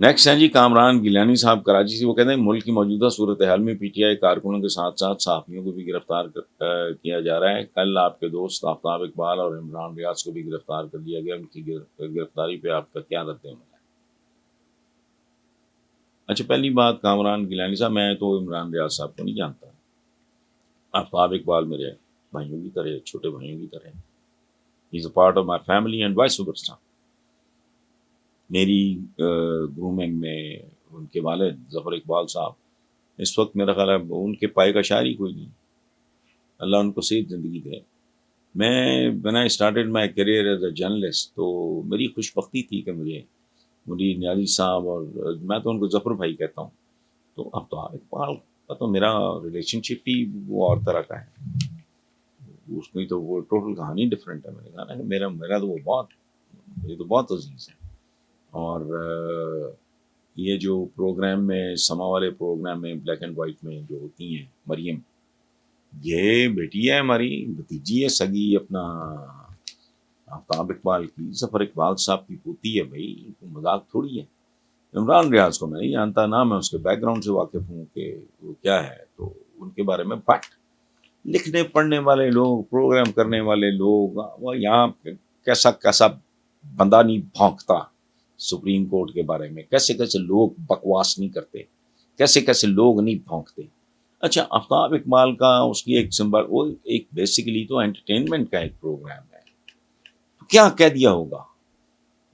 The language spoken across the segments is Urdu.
نیکسٹ ہیں جی کامران گیلانی صاحب کراچی سے. وہ کہتے ہیں ملک کی موجودہ صورتحال میں پی ٹی آئی کارکنوں کے ساتھ ساتھ صحافیوں کو بھی گرفتار کیا جا رہا ہے. کل آپ کے دوست آفتاب اقبال اور عمران ریاض کو بھی گرفتار کر لیا گیا. ان کی گرفتاری پہ آپ کا کیا رد عمل ہے؟ اچھا، پہلی بات کامران گیلانی صاحب، میں تو عمران ریاض صاحب کو نہیں جانتا. آفتاب اقبال میرے بھائیوں کی طرح، چھوٹے بھائیوں کی طرح. He is a part of my family and vice versa. میری گرومنگ میں ان کے والد ظفر اقبال صاحب اس وقت میرا خیال ہے ان کے پائے کا شاعر ہی کوئی نہیں. اللہ ان کو صحت زندگی دے. میں when I started my career as a journalist تو میری خوش بختی تھی کہ مجھے منیر نیازی صاحب، اور میں تو ان کو ظفر بھائی کہتا ہوں، تو اب تو اقبال کا تو میرا ریلیشن شپ ہی وہ اور طرح کا ہے. اس میں تو وہ ٹوٹل کہانی ڈفرینٹ ہے. میں نے کہا نا کہ میرا تو وہ مجھے تو بہت عزیز ہے. اور یہ جو پروگرام میں سما والے پروگرام میں بلیک اینڈ وائٹ میں جو ہوتی ہیں مریم، یہ بیٹی ہے ہماری، بھتیجی ہے سگی اپنا آفتاب اقبال کی، ظفر اقبال صاحب کی پوتی ہے. بھائی مذاق تھوڑی ہے. عمران ریاض کو میں نہیں جانتا، نہ میں اس کے بیک گراؤنڈ سے واقف ہوں کہ وہ کیا ہے. تو ان کے بارے میں بٹ لکھنے پڑھنے والے لوگ، پروگرام کرنے والے لوگ، وہ یہاں کیسا کیسا بندہ نہیں بھونکتا سپریم کورٹ کے بارے میں، کیسے کیسے لوگ بکواس نہیں کرتے، کیسے کیسے لوگ نہیں بھونکتے. اچھا، آفتاب اقبال کا اس کی ایک سمبل، وہ ایک بیسیکلی تو انٹرٹینمنٹ کا ایک پروگرام ہے. کیا کہہ دیا ہوگا؟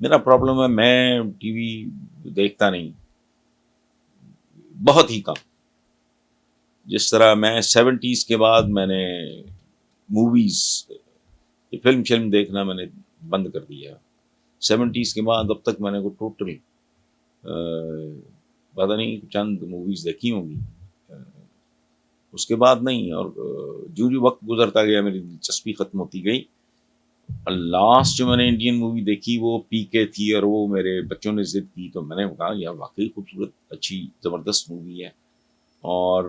میرا پرابلم ہے میں ٹی وی دیکھتا نہیں، بہت ہی کم. جس طرح میں 70s کے بعد میں نے موویز، فلم دیکھنا میں نے بند کر دیا. 70s کے بعد اب تک میں نے کو ٹوٹل پتہ نہیں چند موویز دیکھی ہوں گی، اس کے بعد نہیں. اور جو وقت گزرتا گیا میری دلچسپی ختم ہوتی گئی. لاسٹ جو میں نے انڈین مووی دیکھی وہ پی کے تھی، اور وہ میرے بچوں نے ضد کی تو میں نے کہا یار واقعی خوبصورت اچھی زبردست مووی ہے. اور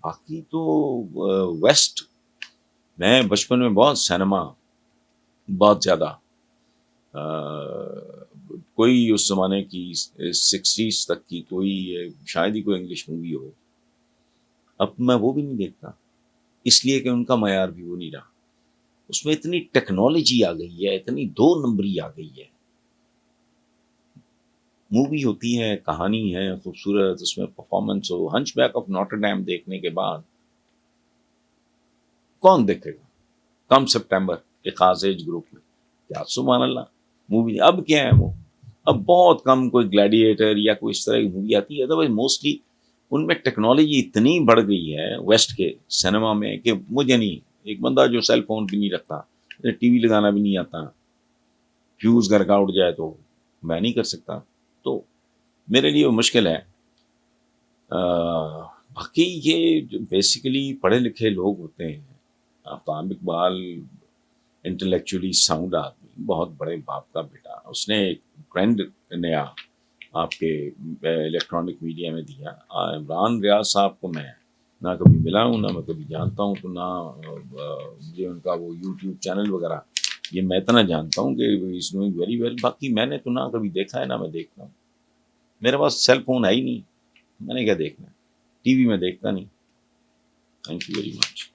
باقی تو ویسٹ، میں بچپن میں بہت سینما، بہت زیادہ، کوئی اس زمانے کی 60s تک کی کوئی شاید ہی کوئی انگلش مووی ہو. اب میں وہ بھی نہیں دیکھتا، اس لیے کہ ان کا معیار بھی وہ نہیں رہا. اس میں اتنی ٹیکنالوجی آ گئی ہے، اتنی دو نمبری آ گئی ہے. مووی ہوتی ہے، کہانی ہے خوبصورت، اس میں پرفارمنس ہو. Hunchback of Notre Dame دیکھنے کے بعد کون دیکھے گا؟ کم سپٹمبر کے خاص ایج گروپ میں، کیا سبحان اللہ مووی. اب کیا ہے وہ، اب بہت کم کوئی گلیڈیٹر یا کوئی اس طرح کی مووی آتی ہے. ادروائز موسٹلی ان میں ٹیکنالوجی اتنی بڑھ گئی ہے ویسٹ کے سینما میں کہ مجھے نہیں، ایک بندہ جو سیل فون بھی نہیں رکھتا، ٹی وی لگانا بھی نہیں آتا، فیوز گھر کا اٹھ جائے تو میں نہیں کر سکتا، تو میرے لیے وہ مشکل ہے. باقی یہ جو بیسیکلی پڑھے لکھے لوگ ہوتے ہیں، آفتاب اقبال انٹلیکچولی ساؤنڈ آدمی، بہت بڑے باپ کا بیٹا، اس نے ایک ٹرینڈ نیا آپ کے الیکٹرانک میڈیا میں دیا. عمران ریاض صاحب کو میں نہ کبھی ملا ہوں، نہ میں کبھی جانتا ہوں، تو نہ مجھے ان کا وہ یوٹیوب چینل وغیرہ یہ میں اتنا جانتا ہوں کہ از ڈوئنگ ویری ویل. باقی میں نے تو نہ کبھی دیکھا ہے نہ میں دیکھتا ہوں. میرے پاس سیل فون ہے ہی نہیں، میں نے کیا دیکھنا ہے، ٹی وی میں دیکھتا نہیں. Thank you very much.